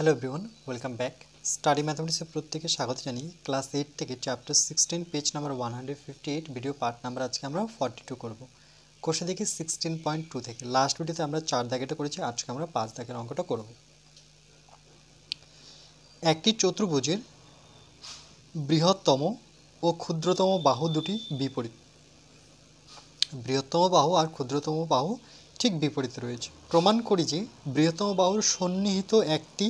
Hello everyone, welcome back. Study ম্যাথমেটিক্সের প্রত্যেকে স্বাগত জানিয়ে ক্লাস 8 থেকে chapter 16 page number 158 video part number আজকে আমরা 42 করব। কোর্সে দেখি 16.2 থেকে লাস্ট ভিডিওতে আমরা 4 দাগেটা করেছি, আজকে আমরা 5 দাগের অঙ্কটা করব। একটি চতুর্ভুজের বৃহত্তম ও ক্ষুদ্রতম বাহু দুটি বিপরীত। বৃহত্তম বাহু আর ক্ষুদ্রতম বাহু ঠিক বিপরীতে রয়েছে। প্রমাণ করি যে বৃহত্তম বাহুর সন্নিহিত একটি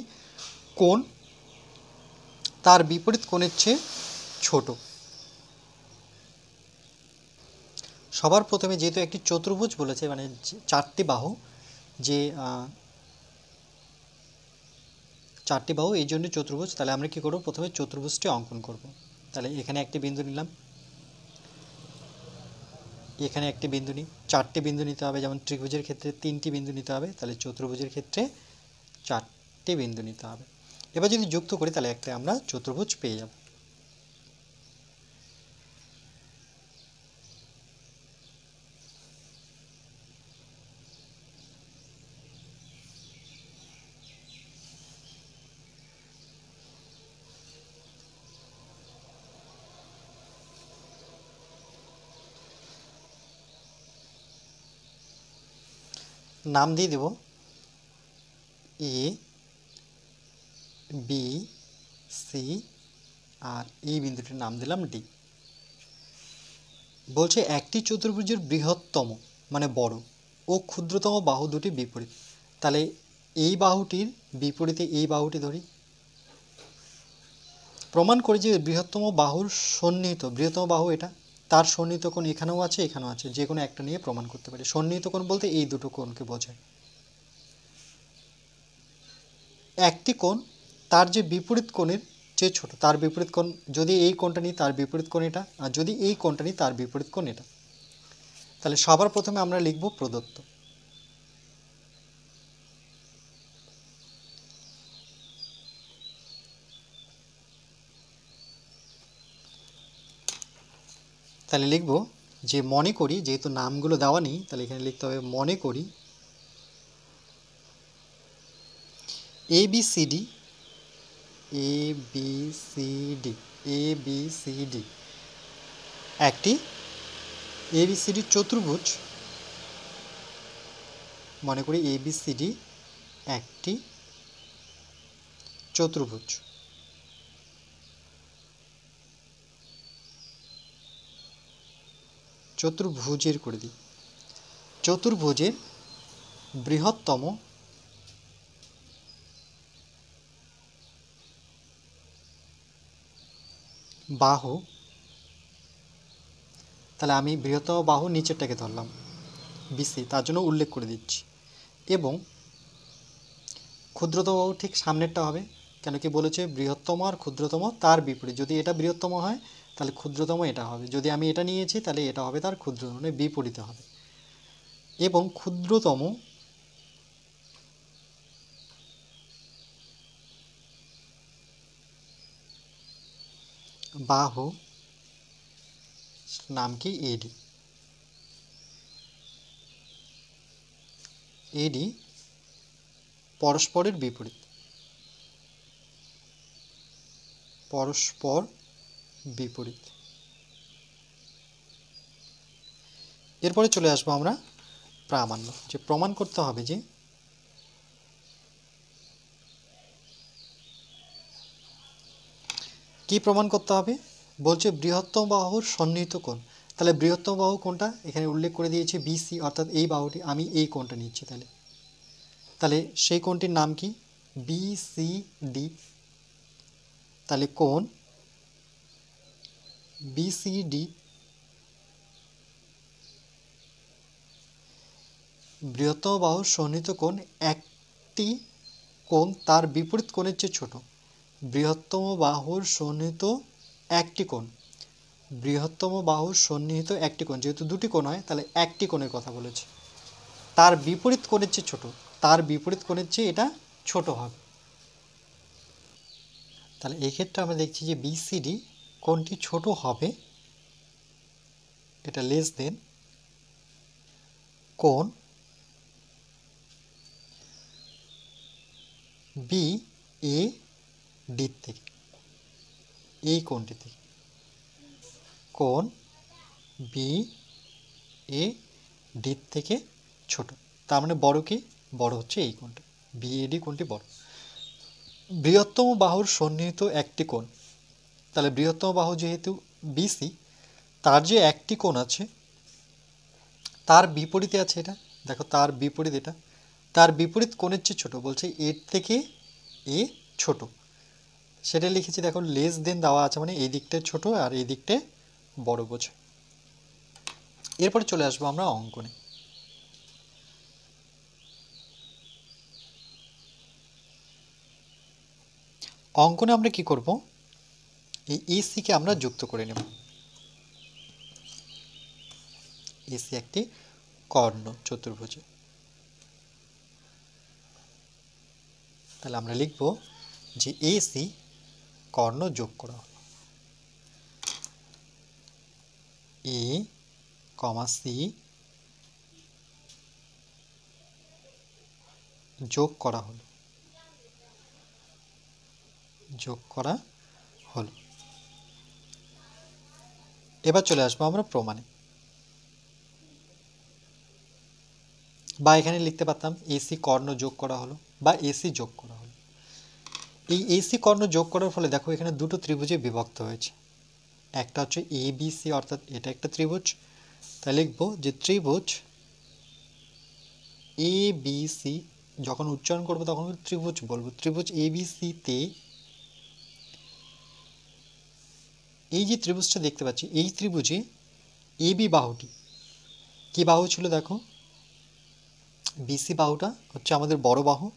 কোণ তার বিপরীত কোণের চেয়ে ছোট। সবার প্রথমে যেহেতু একটি চতুর্ভুজ বলেছে, মানে চারটি বাহু, যে চারটি বাহু এই জন্য চতুর্ভুজ, তাহলে আমরা কি করব, প্রথমে চতুর্ভুজটি অঙ্কন করব। তাহলে এখানে একটি বিন্দু নিলাম, এখানে একটি বিন্দু নিই, চারটি বিন্দু নিতে হবে। যেমন ত্রিভুজের ক্ষেত্রে 3টি বিন্দু নিতে হবে, তাহলে চতুর্ভুজের ক্ষেত্রে 4টি বিন্দু নিতে হবে। এবার যদি যুক্ত করি তাহলে একটা আমরা চতুর্ভুজ পেয়ে যাব। নাম দিয়ে দেব এ, বি, সি, আর এই বিন্দুটির নাম দিলাম ডি। বলছে একটি চতুর্ভুজের বৃহত্তম মানে বড় ও ক্ষুদ্রতম বাহু দুটি বিপরীত। তাহলে এই বাহুটির বিপরীতে এই বাহুটি ধরি। প্রমাণ করি যে বৃহত্তম বাহুর সন্নিহিত, বৃহত্তম বাহু এটা, তার সন্নিহিত কোণ এখানেও আছে এখানেও আছে, যে কোনো একটা নিয়ে প্রমাণ করতে পারি। সন্নিহিত কোণ বলতে এই দুটো কোণকে বোঝায়। একটি কোণ তার যে বিপরীত কোণের চেয়ে ছোট, তার বিপরীত কোণ, যদি এই কোণটা নিই তার বিপরীত কোণ এটা, আর যদি এই কোণটা নিই তার বিপরীত কোণ এটা। তাহলে সবার প্রথমে আমরা লিখব প্রদত্ত। তাহলে লিখব যে মনে করি, যেহেতু নামগুলো দেওয়া নেই তাহলে এখানে লিখতে হবে মনে করি ABCD একটি ABCD চতুর্ভুজ। মনে করি ABCD একটি চতুর্ভুজ। চতুর্ভুজের করে দিই। চতুর্ভুজের বৃহত্তম বাহু, তাহলে আমি বৃহত্তম বাহু নিচেরটাকে ধরলাম BC, তার জন্য উল্লেখ করে দিচ্ছি, এবং ক্ষুদ্রতম বাহু ঠিক সামনেরটা হবে। কেন কি বলেছে বৃহত্তম আর ক্ষুদ্রতম তার বিপরীত। যদি এটা বৃহত্তম হয় তাহলে ক্ষুদ্রতম এটা হবে, যদি আমি এটা নিয়েছি তাহলে এটা হবে তার ক্ষুদ্রতম, মানে বিপরীতে হবে। এবং ক্ষুদ্রতম বাহু নাম কি AD। AD পরস্পরের বিপরীত, পরস্পর বিপরীত। এরপরে চলে আসবো আমরা প্রামাণ্য, যে প্রমাণ করতে হবে যে কি প্রমাণ করতে হবে। বলছে বৃহত্তম বাহুর সন্নিহিত কোণ। তাহলে বৃহত্তম বাহু কোনটা, এখানে উল্লেখ করে দিয়েছে BC, অর্থাৎ এই বাহুটি, আমি এই কোণটা নিচ্ছি। তাহলে সেই কোণটির নাম কি BCD। তাহলে কোণ BCD বৃহত্তম বাহুর সন্নিহিত কোণ একটি কোণ তার বিপরীত কোণের চেয়ে ছোট। বৃহত্তম বাহুর সন্নিহিত একটি কোণ, বৃহত্তম বাহুর সন্নিহিত একটি কোণ, যেহেতু দুটি কোণ হয় তাহলে একটি কোণের কথা বলেছে, তার বিপরীত কোণের চেয়ে ছোট, তার বিপরীত কোণের চেয়ে এটা ছোট হবে। তাহলে এই ক্ষেত্রে আমরা দেখছি যে BCD কোণটি ছোট হবে, এটা লেস দেন কোণ BCD এ ডি থেকে, এই কোণটি থেকে, কোণ বি এ ডি থেকে ছোট। তার মানে বড় কি? বড় হচ্ছে এই কোণটা, বিএডি কোণটি বড়। বৃহত্তম বাহুর সন্নিহিত একটি কোণ, তাহলে বৃহত্তম বাহু যেহেতু বিসি, তার যে একটি কোণ আছে তার বিপরীতে আছে এটা, দেখো তার বিপরীত এটা, তার বিপরীত কোণের চেয়ে ছোট, বলছে এর থেকে এ ছোট, সেটা লিখেছি। দেখো লেস দেন দেওয়া আছে মানে এই দিকটা ছোট আর এই দিকটা বড় বোঝে। এরপরে চলে আসবো আমরা অঙ্কনে। অঙ্কনে আমরা কি করব, এই এসি কে আমরা যুক্ত করে নেব। এসি একটি কর্ণ চতুর্ভুজে, তাহলে আমরা লিখব যে এসি কর্ণ যোগ করা হলো, এ কমা সি যোগ করা হলো, যোগ করা হলো। এবার চলে আসবো আমরা প্রমাণে, বা এখানে লিখতে পারতাম এসি কর্ণ যোগ করা হলো বা এসি যোগ করা হলো। এই এসি কর্ণ যোগ করার ফলে দেখো এখানে দুটো ত্রিভুজে বিভক্ত হয়েছে, একটা হচ্ছে এ বি সি, অর্থাৎ এটা একটা ত্রিভুজ, তাই লিখবো যে ত্রিভুজ এ বি সি, যখন উচ্চারণ করবো তখন ত্রিভুজ বলবো, ত্রিভুজ এ বি সি তে এই যে ত্রিভুজটা দেখতে পাচ্ছি, এই ত্রিভুজে এ বি বাহুটি কি বাহু ছিল, দেখো বিসি বাহুটা হচ্ছে আমাদের বড় বাহু,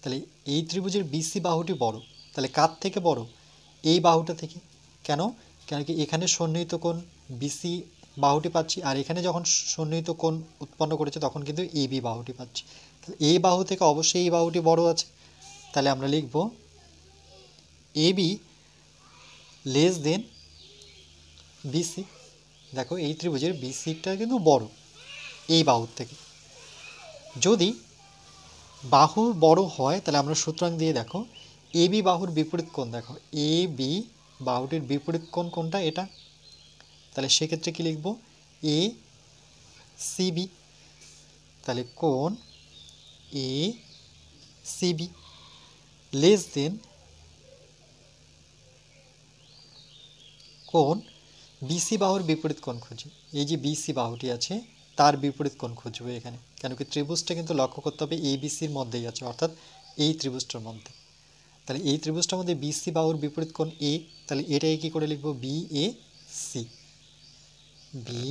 তাহলে এই ত্রিভুজের বিসি বাহুটি বড়, তাহলে কার থেকে বড়, এই বাহুটা থেকে। কেন? কেন কি এখানে সন্নিহিত কোণ বিসি বাহুটি পাচ্ছি, আর এখানে যখন সন্নিহিত কোণ উৎপন্ন করেছে তখন কিন্তু এ বি বাহুটি পাচ্ছি, তাহলে এই বাহু থেকে অবশ্যই এই বাহুটি বড় আছে, তাহলে আমরা লিখব A be less than BC. দেখো এই ত্রিভুজের বিসিটা কিন্তু বড় এই বাহুর থেকে। যদি বাহু বড় হয় তাহলে আমরা সুতরাং দিয়ে দেখো এ বি বাহুর বিপরীত কোণ, দেখো এ বি বাহুটির বিপরীত কোণ কোনটা, এটা, তাহলে সেক্ষেত্রে কি লিখব, এ সিবি, তাহলে কোণ এ সিবি লেস দেন কোণ বিসি বাহুর বিপরীত কোণ খুঁজি, এই যে বিসি বাহুটি আছে তার বিপরীত কোণ খুঁজবো এখানে, কেন কি ত্রিভুজটা কিন্তু লক্ষ্য করতে হবে এ বিসির মধ্যেই আছে, অর্থাৎ এই ত্রিভুজটার মধ্যে, তাহলে এই ত্রিভুজটার মধ্যে বিসি বাহুর বিপরীত কোণ এ, তাহলে এটাই কি করে লিখবো, B A C, B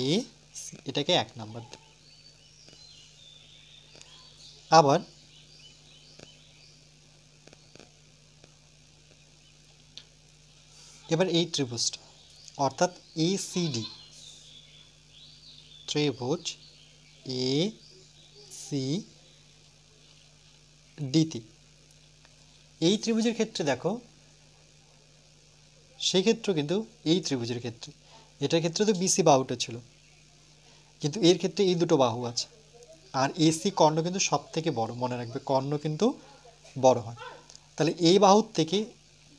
A C, এটাকে 1 নাম্বার। আবার এবার এই ত্রিভুজটা অর্থাৎ এ সি ডি, ত্রিভুজ এ সি ডিতে, এই ত্রিভুজের ক্ষেত্রে দেখো সেই ক্ষেত্রে কিন্তু এই ত্রিভুজের ক্ষেত্রে, এটার ক্ষেত্রে তো বিসি বাহুটা ছিল, কিন্তু এর ক্ষেত্রে এই দুটো বাহু আছে, আর এসি কর্ণ কিন্তু সব থেকে বড়, মনে রাখবে কর্ণ কিন্তু বড় হয়, তাহলে এই বাহুর থেকে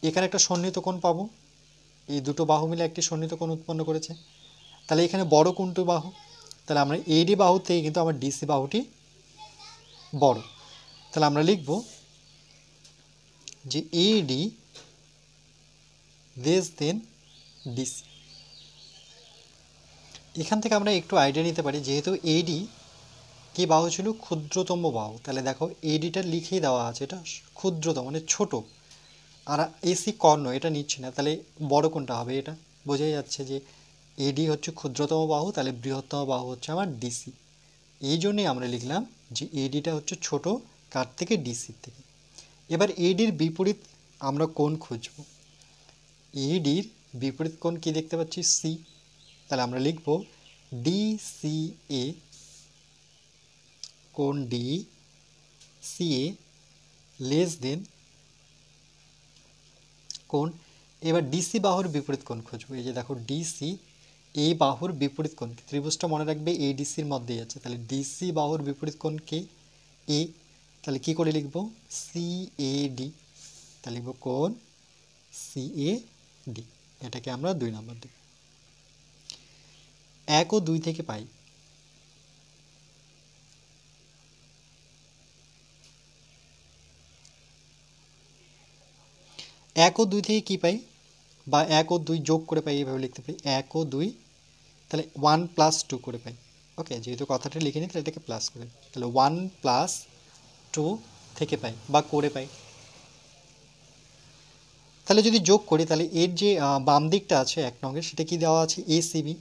এখানে একটা সন্নিহিত কোণ পাবো, এই দুটো বাহু মিলে একটি সন্নিহিত কোণ উৎপন্ন করেছে, তাহলে এখানে বড় কোণটি বাহু, তাহলে আমরা এডি বাহু থেকে কিন্তু আমার ডিসি বাহুটি বড়, তাহলে আমরা লিখব যে এডি লেস দেন ডিসি। এখান থেকে আমরা একটু আইডিয়া নিতে পারি, যেহেতু এডি কি বাহু ছিল, ক্ষুদ্রতম বাহু, তাহলে দেখো এডিটা লিখেই দেওয়া আছে, এটা ক্ষুদ্রতম মানে ছোট, আর এসি কর্ণ এটা নিচ্ছে না, তাহলে বড় কোনটা হবে, এটা বোঝাই যাচ্ছে যে এডি হচ্ছে ক্ষুদ্রতম বাহু, তাহলে বৃহত্তম বাহু হচ্ছে আমার ডিসি, এই জন্যই আমরা লিখলাম যে এডিটা হচ্ছে ছোট কার থেকে, ডিসির থেকে। এবার এডির বিপরীত আমরা কোণ খুঁজব, এডির বিপরীত কোণ কি দেখতে পাচ্ছি, সি, তাহলে আমরা লিখব ডি সি এ, কোণ ডি সি এ লেস দেন কোণ, এবার ডিসি বাহুর বিপরীত কোণ খুঁজবো, এই যে দেখো ডিসি এই বাহুর বিপরীত কোণ, ত্রিভুজটা মনে রাখবে এডিসির মধ্যেই আছে, তাহলে ডিসি বাহুর বিপরীত কোণ কে, এ, তাহলে কি করে লিখব, সিএডি, তাহলে লিখব কোণ সিএডি, এটাকে আমরা 2 নম্বর দেব। 1 ও 2 থেকে পাই, এক ও 2 থেকে কি পাই, বা 1 ও 2 যোগ করে পাই, এইভাবে লিখতে পারি 1 ও 2, তাহলে 1 + 2 করে পাই। ওকে, যেহেতু কথাটা লিখে নিই তাহলে এটাকে প্লাস করে, তাহলে 1 + 2 থেকে পাই বা করে পাই। তাহলে যদি যোগ করি তাহলে এর যে বাম দিকটা আছে 1 নঙ্গের, সেটা কি দেওয়া আছে, এসিবি,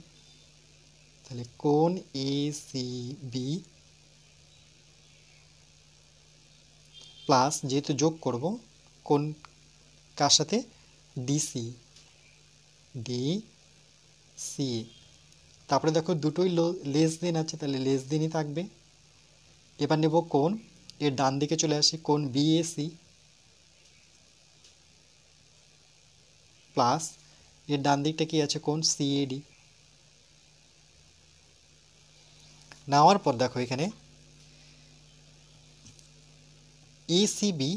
তাহলে কোণ এসিবি প্লাস, যেহেতু যোগ করব কোণ কার সাথে, ডিসি, ডিসি, তারপরে দেখো দুটোই লেস দেন আছে, তাহলে লেস দেনই থাকবে। এবার নেব কোণ, এর ডান দিকে চলে আসি, কোণ বিএসি প্লাস এর ডান দিকটা কি আছে, কোণ সিএডি। নেওয়ার পর দেখো এখানে এসিবি,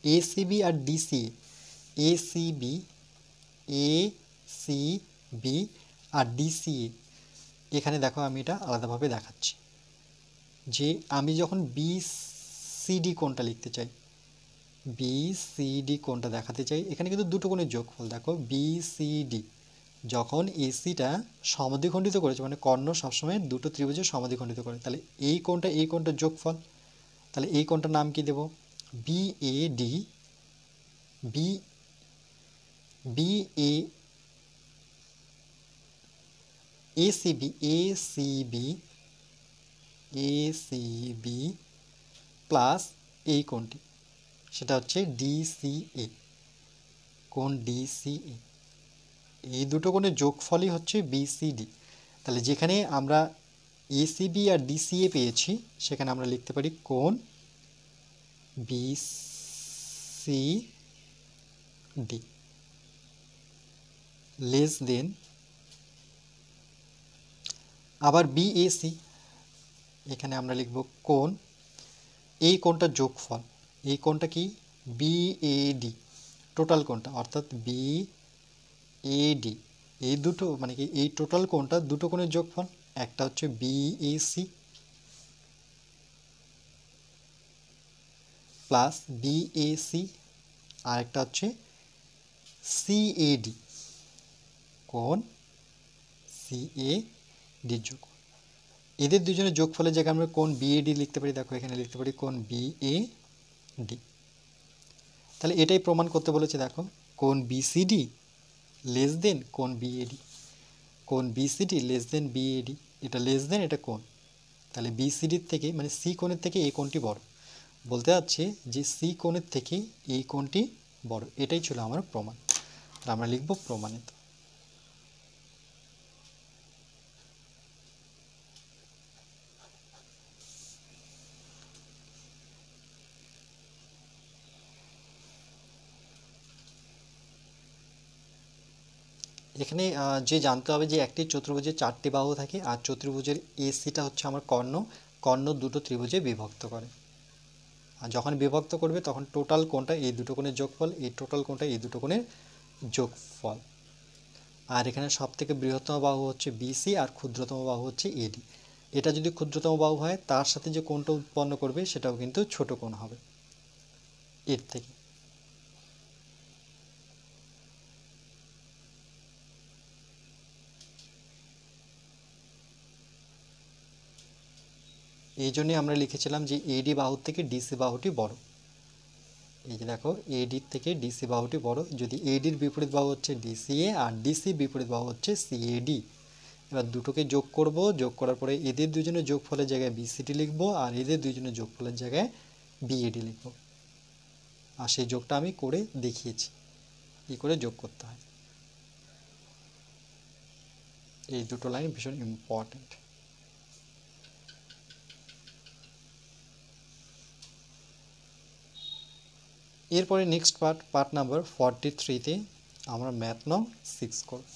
এসিবি আর ডিসি, এসিবি, এসিবি আর ডিসি, এখানে দেখো আমি এটা আলাদাভাবে দেখাচ্ছি, যে আমি যখন বিসিডি কোণটা লিখতে চাই, বিসিডি কোণটা দেখাতে চাই, এখানে কিন্তু দুটো কোণের যোগফল, দেখো বিসিডি যখন এসিটা সমদ্বিখণ্ডিত করেছে, মানে কর্ণ সবসময় দুটো ত্রিভুজের সমদ্বিখণ্ডিত করে, তাহলে এই কোণটার যোগফল, তাহলে এই কোণটার নাম কি দেব, B A D, B B A A C B, A C B, A C B plus এই কোণটি, সেটা হচ্ছে ডিসিএ, কোণ ডিসিএ, এই দুটো কোণের যোগফলই হচ্ছে বিসিডি। তাহলে যেখানে আমরা এসিবি আর ডিসিএ পেয়েছি, সেখানে আমরা লিখতে পারি কোণ বিসিডি লেস দেন, আবার বিএসি, এখানে আমরা লিখব কোণ, এই কোণটার যোগফল, এই কোণটা কি, বিএডি, টোটাল কোণটা অর্থাৎ বিএডি, এই দুটো মানে কি এই টোটাল কোণটা দুটো কোণের যোগফল, একটা হচ্ছে বিএসি প্লাস বিএসি, আর একটা হচ্ছে সিএডি, কোণ সিএডি যোগ, এদের দুজনের যোগফলের জায়গায় আমরা কোণ বিএডি লিখতে পারি, দেখো এখানে লিখতে পারি কোণ বিএডি। তাহলে এটাই প্রমাণ করতে বলেছে, দেখো কোণ বিসিডি লেস দেন কোণ বিএডি, কোণ বিসিডি লেস দেন বিএডি, এটা লেস দেন, এটা কোণ, তাহলে বিসিডির থেকে মানে সি কোণের থেকে এই কোণটি বড়, বলতে যাচ্ছে যে সি কোণের থেকে এই কোণটি বড়, এটাই ছিল আমার প্রমাণ। আমরা লিখব প্রমাণিত। এখানে যে জানতে হবে যে একটি চতুর্ভুজের 4টি বাহু থাকে, আর চতুর্ভুজের এসিটা হচ্ছে আমার কর্ণ, কর্ণ দুটো ত্রিভুজে বিভক্ত করে, আর যখন বিভক্ত করবে তখন টোটাল কোণটা এই দুটো কোণের যোগফল, এই টোটাল কোণটা এই দুটো কোণের যোগফল। আর এখানে সবথেকে বৃহত্তম বাহু হচ্ছে বিসি আর ক্ষুদ্রতম বাহু হচ্ছে এডি। এটা যদি ক্ষুদ্রতম বাহু হয়, তার সাথে যে কোণটা উৎপন্ন করবে সেটাও কিন্তু ছোট কোণ হবে এর থেকে। এই জন্যই আমরা লিখেছিলাম যে এডি বাহুর থেকে ডিসি বাহুটি বড়। এই যে দেখো এডির থেকে ডিসি বাহুটি বড়, যদি এডির বিপরীত বাহু হচ্ছে ডিসিএ আর ডিসি বিপরীত বাহু হচ্ছে সিএডি। এবার দুটোকে যোগ করব, যোগ করার পরে এদের দুজনের যোগফলের জায়গায় বিসিডি লিখব, আর এদের দুজনের যোগফলের জায়গায় বিএডি লিখব, আর সেই যোগটা আমি করে দেখিয়েছি কী করে যোগ করতে হয়। এই দুটো লাইন ভীষণ ইম্পর্টেন্ট। এরপরে নেক্সট পার্ট নাম্বার 43-তে আমরা ম্যাথ নং 6 করব।